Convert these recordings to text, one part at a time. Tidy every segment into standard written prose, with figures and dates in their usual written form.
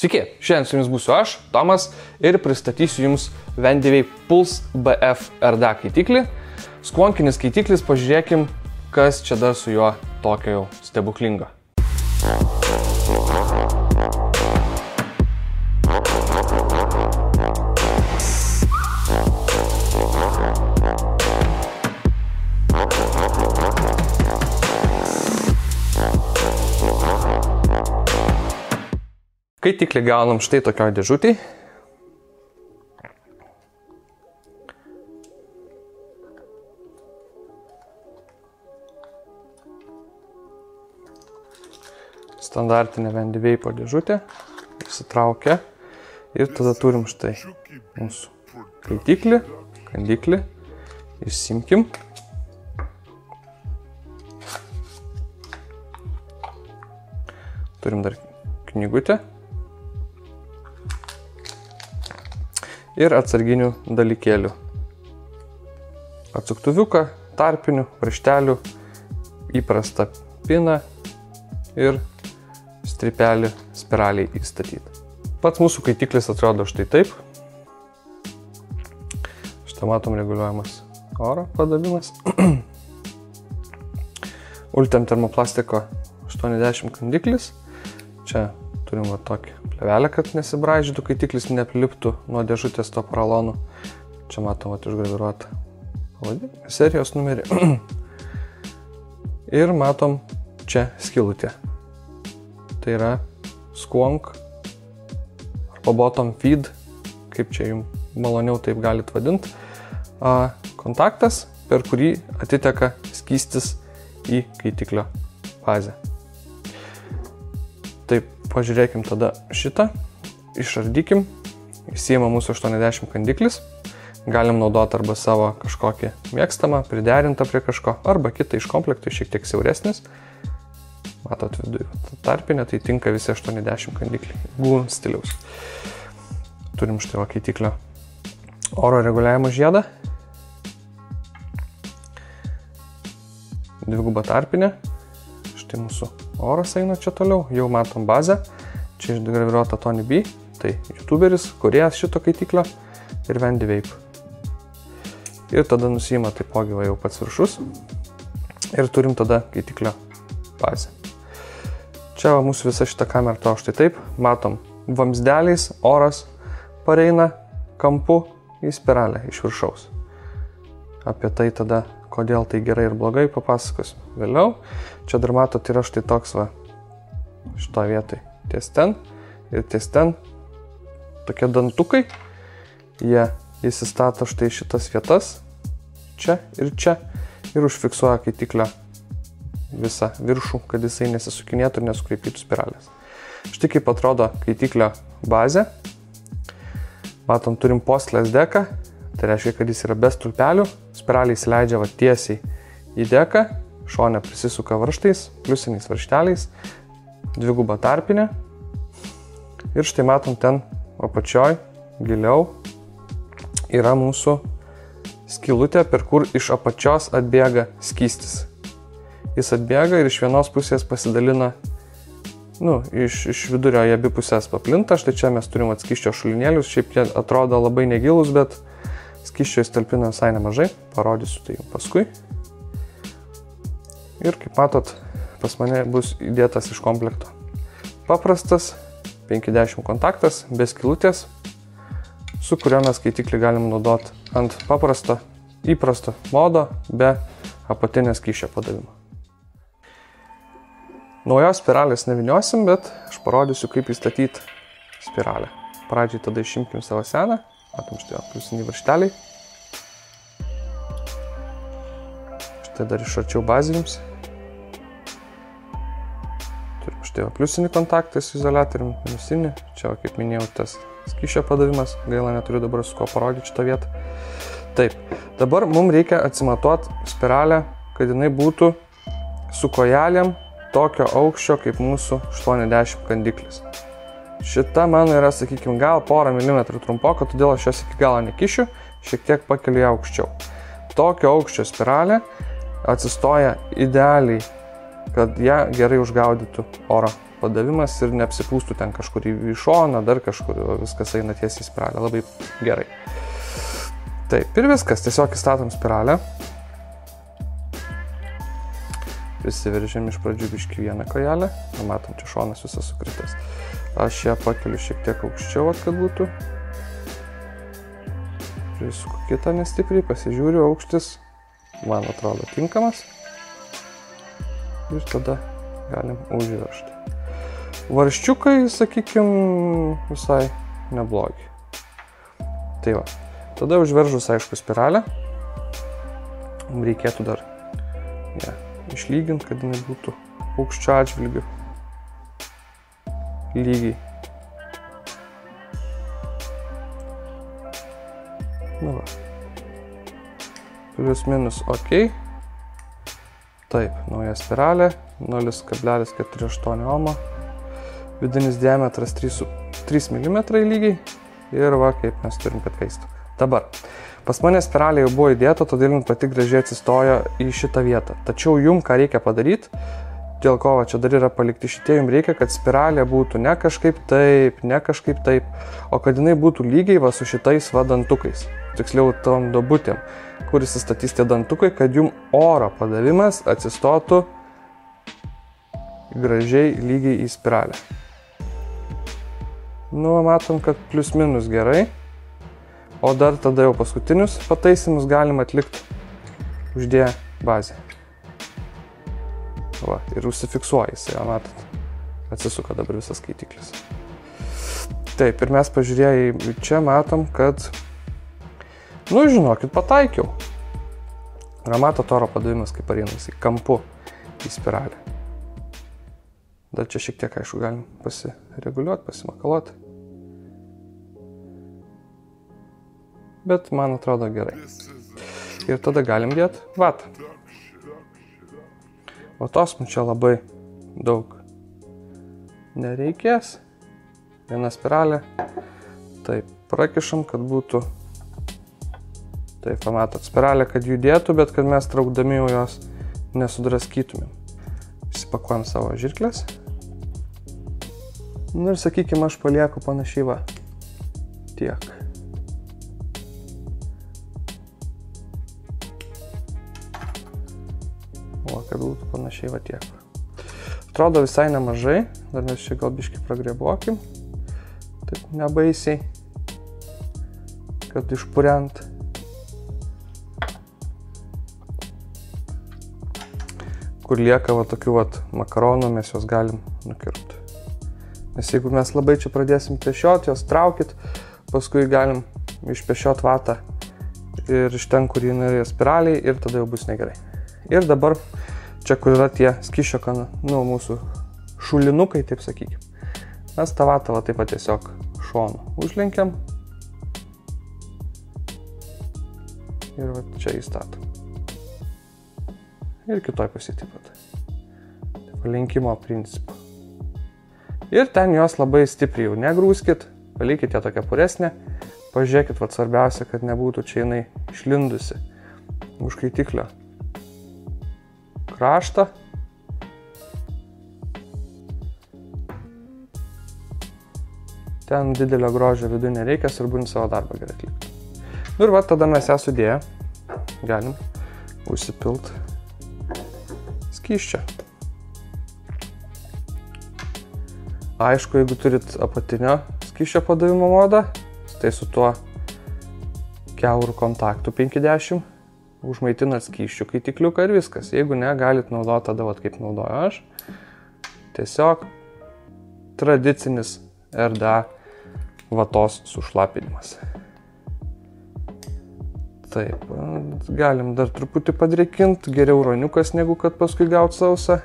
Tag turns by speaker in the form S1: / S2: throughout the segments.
S1: Sveiki, šiandien su jumis būsiu aš, Tomas, ir pristatysiu jums Vendivei Pulse BF RDA kaitiklį. Squonkinis kaitiklis, pažiūrėkim, kas čia dar su juo tokio jau stebuklingo. Kaitiklį gaunam štai tokioj dėžutėj. Standartinė Vendivei dėžutė. Išsitraukia. Ir tada turim štai mūsų kaitiklį, kandiklį. Išsimkim. Turim dar knygutę. Ir atsarginių dalykėlių. Atsuktuviuką, tarpinių, varžtelių, įprastą piną ir strypelį spiraliai įstatyti. Pats mūsų kaitiklis atrodo štai taip. Štai matom reguliuojamas oro padavimas. Ultem termoplastiko 80 kandiklis. Čia turim va tokį plevelę, kad nesibraižytų, kaitiklis nepliptų nuo dėžutės to poralonų. Čia matom išgraviruotą pavadinimą, serijos numerį. Ir matom čia skylutę. Tai yra Squonk arba bottom feed, kaip čia jums maloniau taip galit vadinti. Kontaktas, per kurį atiteka skystis į kaitiklio fazę. Taip, pažiūrėkim tada šitą, išardykim, įsijima mūsų 80 kandiklis, galim naudoti arba savo kažkokį mėgstamą, priderintą prie kažko, arba kitą iš komplektų, šiek tiek siauresnis. Matot viduje tarpinę, tai tinka visi 80 kandikliai, Goon stiliaus. Turim štai va kaitiklio oro reguliavimo žiedą, dvigubą tarpinę. Štai mūsų oras eina čia toliau, jau matom bazę, čia išgraviruota Tony B, tai youtuberis, kūrėjas šito kaitiklio ir Vendivei. Ir tada nusijima taipogi va jau pats viršus ir turim tada kaitiklio bazę. Čia va mūsų visa šita kamera to štai taip, matom vamzdeliais oras pareina kampu į spiralę iš viršaus. Apie tai tada kodėl tai gerai ir blogai, papasakosiu vėliau. Čia dar matot yra štai toks va, šito vietoj ties ten ir ties ten tokie dantukai. Jie įsistato štai šitas vietas, čia ir užfiksuoja kaitiklio visą viršų, kad jisai nesisukinėtų ir nesukreipytų spiralės. Štai kaip atrodo kaitiklio bazė. Matom, turim postlės deką. Tai reiškia, kad jis yra be stulpelių, spiraliai įsileidžia va tiesiai į deką, šone prisisuka varžtais, pliusiniais varžteliais, dvigubą tarpinę. Ir štai matom ten apačioj, giliau, yra mūsų skylutė, per kur iš apačios atbėga skystis. Jis atbėga ir iš vienos pusės pasidalina, iš vidurio į abi pusės paplinta. Štai čia mes turim skysčio šulinėlius, šiaip jie atrodo labai negilus, bet skysčio įstalpina visai nemažai, parodysiu tai paskui. Ir kaip matot, pas mane bus įdėtas iš komplekto paprastas 50 kontaktas, be skylutės, su kuriuo mes kaitiklį galim naudoti ant įprasto modo, be apatinės skysčio padavimo. Naujos spiralės neviniosim, bet aš parodysiu, kaip įstatyti spiralę. Pradžiai tada išimkim savo seną. Matom štai pliusiniai varžteliai. Štai dar iš arčiau bazė jums. Turim štai pliusinį kontaktą su izoliatorium, minusinį. Čia, kaip minėjau, tas skysčio padavimas. Gaila, neturiu dabar su ko parodyti šitą vietą. Taip, dabar mums reikia atsimatuoti spiralę, kad jinai būtų su kojelėm tokio aukščio kaip mūsų 80 kandiklis. Šita mano yra, sakykime, gal porą milimetrų trumpoka, todėl aš jos iki galo nekišiu, šiek tiek pakeliu ją aukščiau. Tokio aukščio spiralė atsistoja idealiai, kad ją gerai užgaudytų oro padavimas ir neapsipūstų ten kažkur į šoną, dar kažkur, viskas eina tiesiai į spiralę, labai gerai. Taip, ir viskas, tiesiog įstatom spiralę. Prisiveržiam iš pradžių biškį vieną kojelę, matom, čia šonas visas sukritęs. Aš ją pakeliu šiek tiek aukščiau, kad būtų. Prisuku kitą nestipriai, pasižiūriu, aukštis, man atrodo, tinkamas. Ir tada galim užveržti. Varščiukai, sakykim, visai neblogi. Tai va, tada užveržus, aišku, spiralę. Reikėtų dar išlyginti, kad jinai būtų aukščio atžvilgiu lygiai. Na va. Plius minus ok. Taip, nauja spiralė, 0,48 ohmo. Vidinis diametras 3 mm lygiai. Ir va, kaip mes turim, kad kaistų. Dabar. Pas mane spiralė jau buvo įdėta, todėl jums pati gražiai atsistojo į šitą vietą. Tačiau jums ką reikia padaryti, dėl ko čia dar yra palikti šitie, jums reikia, kad spiralė būtų ne kažkaip taip, o kad jinai būtų lygiai va su šitais va dantukais. Tiksliau tom dobutėm, kur įsistatys tie dantukai, kad jums oro padavimas atsistotų gražiai lygiai į spiralę. Nu, matom, kad plius minus gerai. O dar tada jau paskutinius pataisimus galim atlikti uždėję bazę. Va, ir užsifiksuoja jisai, matot, atsisuka dabar visas skaitiklis. Taip, ir mes pažiūrėję čia matom, kad, nu, žinokit, pataikiau. Matot oro padavimas, kaip pareina jisai kampu į spiralę. Dar čia šiek tiek, aišku, galim pasireguliuoti, pasimakaluoti. Bet man atrodo gerai. Ir tada galim dėti vatą. O tos mums čia labai daug nereikės. Viena spiralė. Taip, prakišam, kad būtų. Taip, pamatot, spiralė, kad judėtų, bet kad mes traukdami jau jos nesudraskytumėm. Įsipakuojam savo žirklės. Nu ir sakykime, aš palieku panašiai va. Tiek. Kad būtų panašiai va tiek. Atrodo visai nemažai, dar mes čia gal biškį pragrėbuokim, taip nebaisiai, kad išpurent. Kur lieka va tokių va makaronų, mes juos galim nukirpti. Nes jeigu mes labai čia pradėsim pešiot, jos traukit, paskui galim išpešiot vatą ir iš ten, kur jinai yra spiraliai, ir tada jau bus negerai. Ir dabar čia, kur yra tie skysčio mūsų šulinukai, taip sakykim. Mes tą vatą taip pat tiesiog šonu užlenkiam. Ir va čia įstatom. Ir kitoj pusėje taip pat. Palenkimo principu. Ir ten jos labai stipriai jau negrūskit. Palikite ją tokią puresnę. Pažiūrėkit, va svarbiausia, kad nebūtų čia jinai išlindusi už kaitiklio kraštą. Ten didelio grožio vidų nereikia, svarbu savo darbą gerai atlikti. Nu ir va, tada mes ją sudėję galim užsipilt skysčio. Aišku, jeigu turit apatinio skysčio padavimo modą, tai su tuo kiauru kontaktu 50 užmaitinat skysčių kaitikliuką ir viskas. Jeigu ne, galit naudoti tada, kaip naudoju aš. Tiesiog tradicinis RDA vatos sušlapinimas. Taip, galim dar truputį padrėkinti, geriau roniukas, negu kad paskui gaut sausą.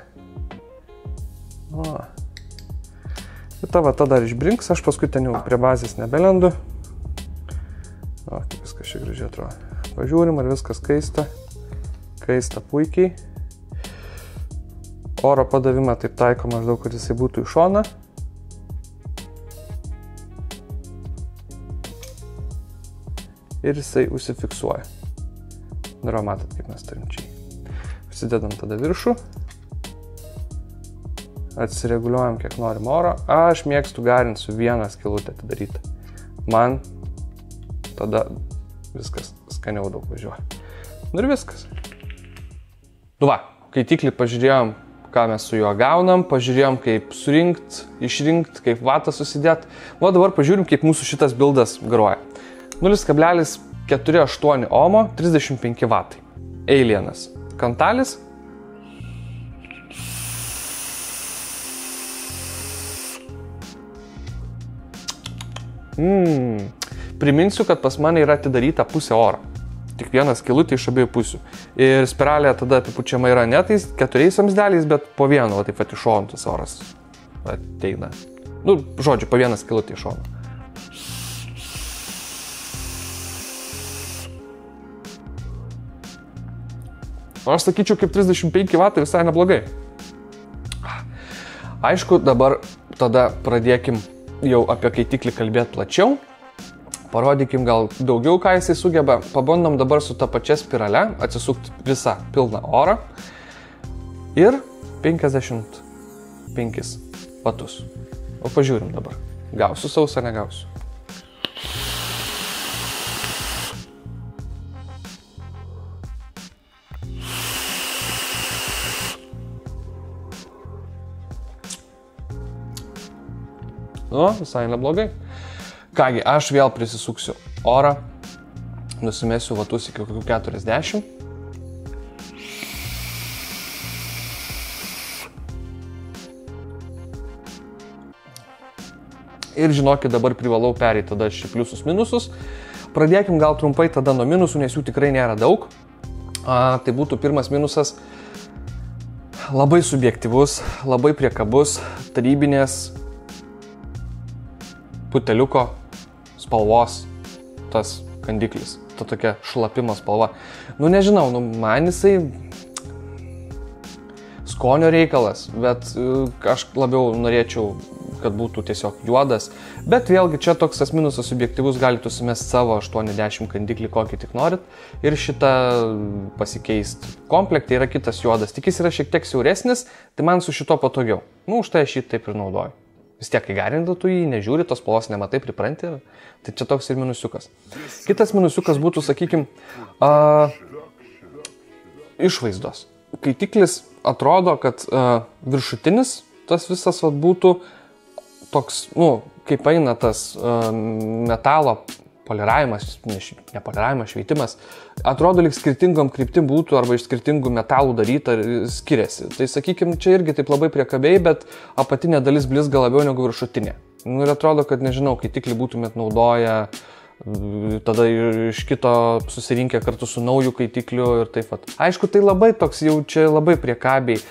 S1: Ir ta vata dar išbrinks, aš paskui ten jau prie bazės nebelendu. Kaip viskas šiek gražiai atrodo. Pažiūrim, ar viskas kaista. Kaista puikiai. Oro padavimą taip taiko maždaug, kad jisai būtų į šoną. Ir jisai užsifiksuoja. Ir matot, kaip mes turim čia. Užsidedam tada viršų. Atsireguliuojam, kiek norim oro. Aš mėgstu garinti su vieną skylutę atidaryti. Man tada viskas skaniau daug važiuoja. Nu ir viskas. Nu va, kaitiklį pažiūrėjom, ką mes su juo gaunam, pažiūrėjom, kaip surinkt, išrinkt, kaip vatą susidėt. O dabar pažiūrim, kaip mūsų šitas bildas groja. 0,48 ohmo, 35 vatai. Alienas. Kantalis. Priminsiu, kad pas mane yra atidaryta pusė oro. Tik vienas skylutė iš abiejų pusių. Ir spiralė tada apipučiama yra ne tais 4 vamzdeliais, bet po vienu, o taip pat iš šonų tas oras ateina. Nu, žodžiu, po vieną skylutę iš šonų. Aš sakyčiau, kaip 35 vatai visai neblogai. Aišku, dabar tada pradėkim jau apie kaitiklį kalbėti plačiau. Parodykim gal daugiau, ką jisai sugeba. Pabandom dabar su ta pačia spirale atsisukti visą pilną orą. Ir 55 vatus. O pažiūrim dabar. Gausiu sausą, negausiu. Nu, visai neblogai. Kągi, aš vėl prisisuksiu orą, nusimesiu vatus iki kokių 40. Ir žinokit, dabar privalau pereiti tada šį pliusus minusus. Pradėkim gal trumpai tada nuo minusų, nes jų tikrai nėra daug. Tai būtų pirmas minusas labai subjektyvus, labai priekabus, tarybinės puteliuko spalvos tas kandiklis, ta tokia šlapimo spalva. Nu nežinau, man jisai skonio reikalas, bet aš labiau norėčiau, kad būtų tiesiog juodas. Bet vėlgi čia toks tas minusas subjektyvus, galite sumesti savo 80 kandiklį, kokį tik norit, ir šitą pasikeisti. Komplektai yra kitas juodas, tik jis yra šiek tiek siauresnis, tai man su šito patogiau. Nu, už tai aš jį taip ir naudoju. Vis tiek, kai garindu, tu jį nežiūri, tos spalvos nematai, pripranti. Tai čia toks ir minusiukas. Kitas minusiukas būtų, sakykim, išvaizdos. Kaitiklis atrodo, kad viršutinis tas visas būtų toks, nu, kaip eina tas metalo poliravimas, ne poliravimas, šveitimas, atrodo, lyg skirtingom kryptim būtų arba iš skirtingų metalų daryta ir skiriasi. Tai sakykim, čia irgi taip labai priekabiai, bet apatinė dalis blizga labiau negu viršutinė. Nu, ir atrodo, kad nežinau, kaitiklį būtumėt naudoję, tada iš kito susirinkę kartu su nauju kaitikliu ir taip pat. Aišku, tai labai toks jau čia labai priekabiai,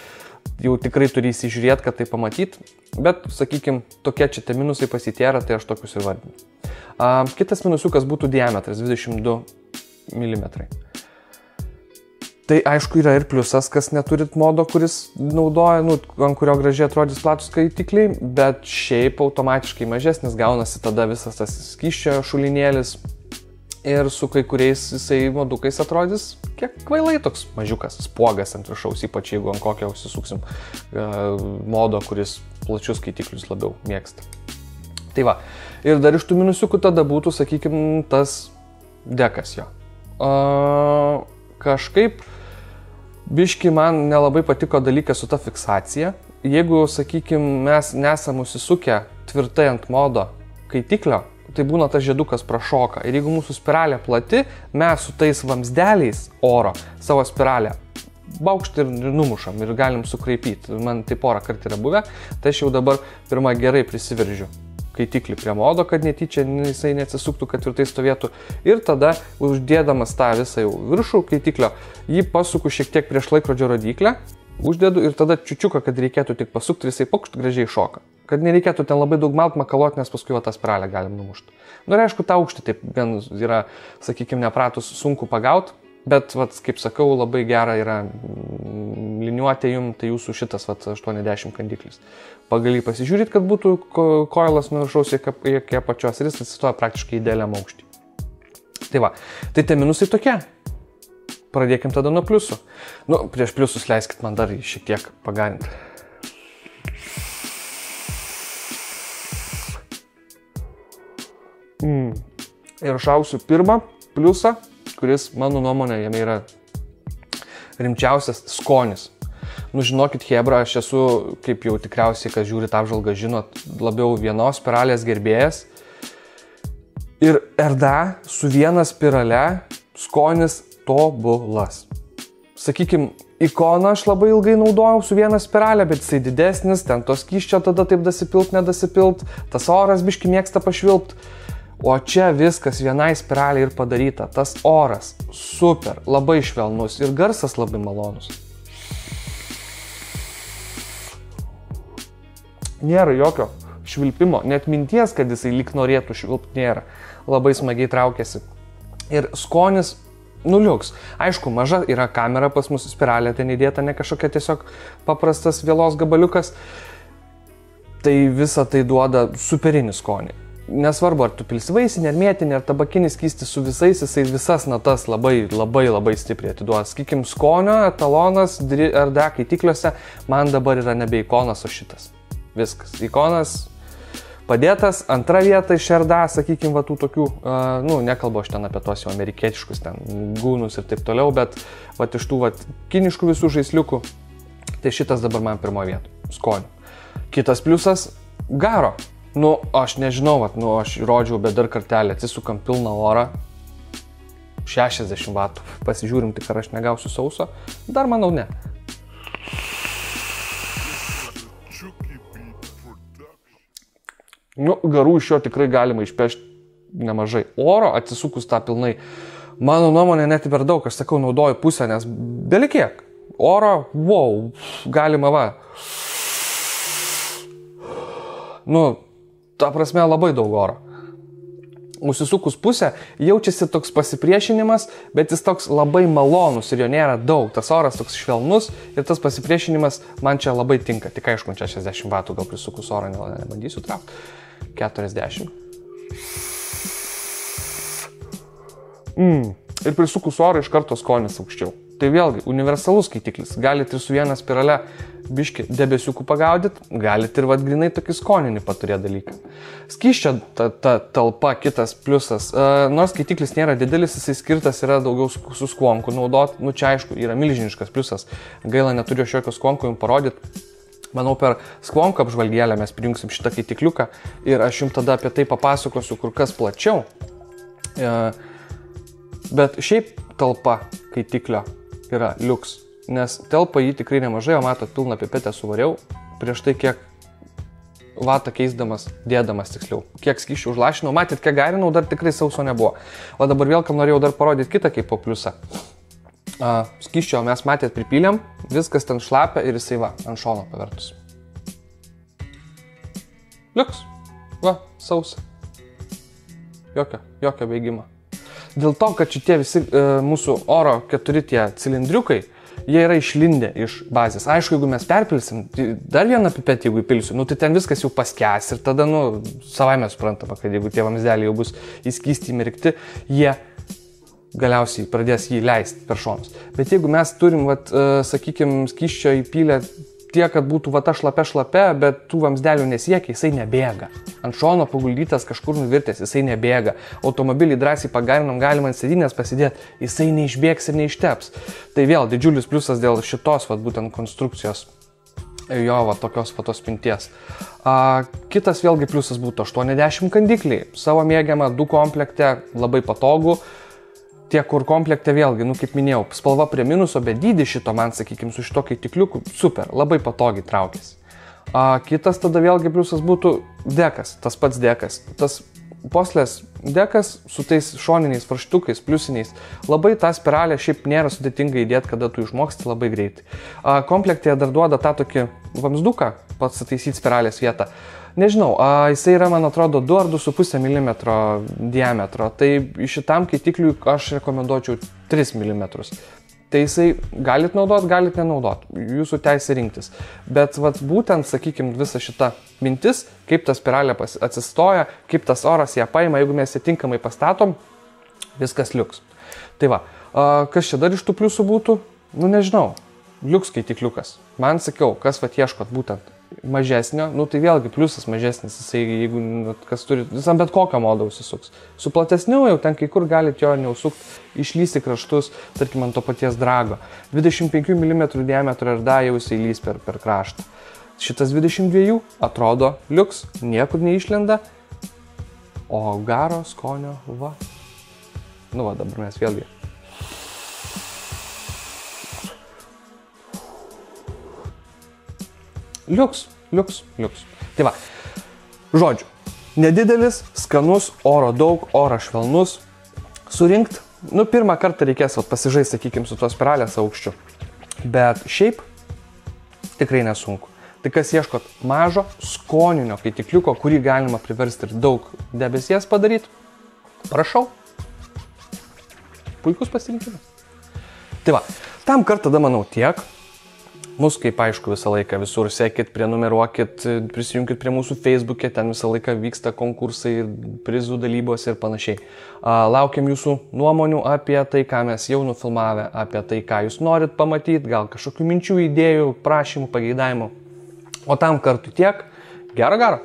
S1: jau tikrai turi įsižiūrėti, kad tai pamatyt, bet, sakykim, tokie čia tie minusai pasitėra, tai aš tokius ir vardinu. Kitas minusiukas būtų diametras 22 mm. Tai aišku yra ir pliusas, kas neturit modo, kuris naudoja, nu, ant kurio gražiai atrodys platus kaitikliai, bet šiaip automatiškai mažesnis gaunasi tada visas tas skysčio šulinėlis ir su kai kuriais jisai modukais atrodys kiek kvailai toks mažiukas, spuogas ant viršaus, ypač jeigu ant kokio užsisuksim modo, kuris plačius kaitiklius labiau mėgsta. Tai va, ir dar iš tų minusiukų tada būtų, sakykim, tas dekas jo. Kažkaip biški man nelabai patiko dalykas su ta fiksacija. Jeigu, sakykim, mes nesam užsisukę tvirtai ant modo kaitiklio, tai būna tas žiedukas prašoka. Ir jeigu mūsų spiralė plati, mes su tais vamzdeliais oro savo spiralę baukštį ir numušam ir galim sukraipyti. Man tai porą kartų yra buvę, tai aš jau dabar pirmą gerai prisiveržiu kaitiklį prie modo, kad netyčia jisai neatsisuktų, kad tvirtai stovėtų. Ir tada, uždėdamas tą visą jau viršų kaitiklio, jį pasuku šiek tiek prieš laikrodžio rodyklę, uždedu ir tada čiučiuką, kad reikėtų tik pasukti ir jisai pokšt gražiai šoka. Kad nereikėtų ten labai daug malt makalot, nes paskui tą spiralę galim numušti. Nu ir aišku, tą aukštį taip gan yra, sakykime, nepratus sunku pagaut, bet, vat, kaip sakau, labai gera yra liniuotė jum, tai jūsų šitas 80 kandiklis. Pagal jį pasižiūrėt, kad būtų koilas nuo viršaus iki apačios ir jis atsistoja praktiškai idealiam aukštį. Tai va, tai tie minusai tokie. Pradėkim tada nuo pliusų. Nu, prieš pliusus leiskit man dar šiek tiek pagarinti. Ir šausiu pirmą pliusą, kuris, mano nuomonė, jame yra rimčiausias skonis. Nu, žinokit, hebra, aš esu, kaip jau tikriausiai, kas žiūri tą apžvalgą, žinot, labiau vienos spiralės gerbėjas. Ir RDA su viena spirale skonis tobulas. Sakykim, ikoną aš labai ilgai naudojau su viena spiralė, bet jisai didesnis, ten to skysčio tada taip dasipilt, nedasipilt, tas oras biški mėgsta pašvilpt. O čia viskas vienai spiraliai ir padaryta. Tas oras super, labai švelnus ir garsas labai malonus. Nėra jokio švilpimo, net minties, kad jisai lyg norėtų švilpti, nėra. Labai smagiai traukiasi. Ir skonis nuliuks. Aišku, maža yra kamera pas mus spiralė, ten įdėta ne kažkokia tiesiog paprastas vėlos gabaliukas. Tai visa tai duoda superinį skonį. Nesvarbu, ar tu pilsi vaisinį, ar mėtinį, ar tabakinį skystį su visais, jisai visas natas labai stipriai atiduoda. Sakykim, skonio etalonas RDA kaitikliuose man dabar yra nebe ikonas, o šitas. Viskas. Ikonas padėtas, antra vieta iš RDA, sakykim, va tų tokių, nekalbu aš ten apie tos jau amerikietiškus, ten gūnus ir taip toliau, bet va iš tų va kiniškų visų žaisliukų, tai šitas dabar man pirmoje vietoje. Skonio. Kitas pliusas - garo. Nu, aš nežinau, aš rodžiau, bet dar kartelį atsisukam pilną orą, 60 vatų, pasižiūrim, tik ar aš negausiu sauso, dar manau ne. Nu, garų iš jo tikrai galima išpešti nemažai. Oro atsisukus tą pilnai, mano nuomonė net per daug, aš sakau, naudoju pusę, nes belikiek. Oro, wow, galima va. Nu, ta prasme labai daug oro. Užsisukus pusę, jaučiasi toks pasipriešinimas, bet jis toks labai malonus ir jo nėra daug. Tas oras toks švelnus ir tas pasipriešinimas man čia labai tinka. Tik aišku, 60 vatų gal prisukus orą nebandysiu traukti. 40. Ir prisukus orą iš karto skonis aukščiau. Tai vėlgi, universalus skaitiklis. Galit ir su viena spirale biški debesiukų pagaudyti, galit ir grinai tokį skoninį paturėti dalyką. Skysčio ta talpa, kitas pliusas. Nors skaitiklis nėra didelis, jisai skirtas yra daugiau su skvonku naudoti. Nu čia aišku, yra milžiniškas pliusas. Gaila, neturiu šiokio skvonko jums parodyti. Manau, per skvonko apžvalgėlę mes prijungsim šitą skaitikliuką ir aš jums tada apie tai papasakosiu kur kas plačiau. Bet šiaip talpa skaitiklio yra liuks, nes telpa jį tikrai nemažai, o matot, pilną pipetę suvariau, prieš tai kiek vatą keisdamas, dėdamas tiksliau, kiek skysčių užlašinau, matyt, kiek garinau, dar tikrai sauso nebuvo. O dabar vėl, kam norėjau dar parodyti kitą kaip po pliusą. Skysčio mes matėt pripylėm, viskas ten šlapia ir jisai va, ant šono pavertus. Liuks, va, sausa. Jokio beigimo. Dėl to, kad šitie visi mūsų oro 4 tie cilindriukai, jie yra išlindę iš bazės. Aišku, jeigu mes perpilsim, dar vieną pipetį, jeigu įpilsiu, tai ten viskas jau paskęs ir tada, savaime suprantama, kad jeigu tie vamzdeliai jau bus įskystį įmirkti, jie galiausiai pradės jį leisti per šonus. Bet jeigu mes turim, sakykim, skysčio įpylę tiek, kad būtų ta šlapia, bet tų vamzdelių nesiekia, jisai nebėga. Ant šono paguldytas kažkur nuvirtęs, jisai nebėga. Automobilį drąsiai pagarinam, galima ant sėdynės pasidėti, jisai neišbėgs ir neišteps. Tai vėl didžiulis pliusas dėl šitos, būtent konstrukcijos, jo, tokios tos pinties. Kitas vėlgi pliusas būtų 80 kandikliai. Savo mėgiamą 2 komplekte, labai patogu. Tie, kur komplekte vėlgi, kaip minėjau, spalva prie minuso, bet dydį šito man, sakykim, su šito kaitikliuku, super, labai patogiai traukėsi. Kitas tada vėlgi pliusas būtų dekas, tas pats dekas. Tas poslės dekas su tais šoniniais varžtukais, pliusiniais, labai tą spiralę šiaip nėra sudėtinga įdėti, kada tu išmoksti labai greitai. Komplekte dar duoda tą tokį vamzduką, pats ataisyti spiralės vietą. Nežinau, jisai yra, man atrodo, 2 ar 2,5 mm diametro, tai šitam kaitikliui aš rekomenduočiau 3 mm. Tai jisai galit naudot, galit nenaudot, jūsų teisė rinktis. Bet būtent, sakykim, visa šita mintis, kaip ta spiralė atsistoja, kaip tas oras ją paima, jeigu mes ją tinkamai pastatom, viskas liuks. Tai va, kas čia dar iš tų pliusų būtų? Nežinau, liuks skaitikliukas. Man sakiau, kas ieškot būtent mažesnio, nu tai vėlgi pliusas mažesnis, jisai, jeigu kas turi, visam bet kokią modą užsisuks. Su platesniu jau ten kai kur galite jo neusukti, išlysti kraštus, tarkim, ant to paties drago. 25 mm diametro ir jau jisai lys per kraštą. Šitas 22 atrodo liuks, niekur neišlenda, o garo skonio, va. Nu va, dabar mes vėlgi. Liuks. Tai va, žodžiu, nedidelis, skanus, oro daug, oras švelnus. Surinkt, nu pirmą kartą reikės pasižaisti, sakykime, su tos spiralės aukščiu. Bet šiaip tikrai nesunku. Tai kas ieškot mažo, skoninio kaitikliuko, kurį galima priversti ir daug debesies padaryti, prašau. Puikus pasirinkimas. Tai va, tam kartą tada manau tiek. Mus, kaip aišku, visą laiką visur sekit, prenumeruokit, prisijunkit prie mūsų Facebook'e, ten visą laiką vyksta konkursai, prizų dalybos ir panašiai. Laukiam jūsų nuomonių apie tai, ką mes jau nufilmavę, apie tai, ką jūs norit pamatyti, gal kažkokių minčių, idėjų, prašymų, pageidavimų. O tam kartu tiek. Gero.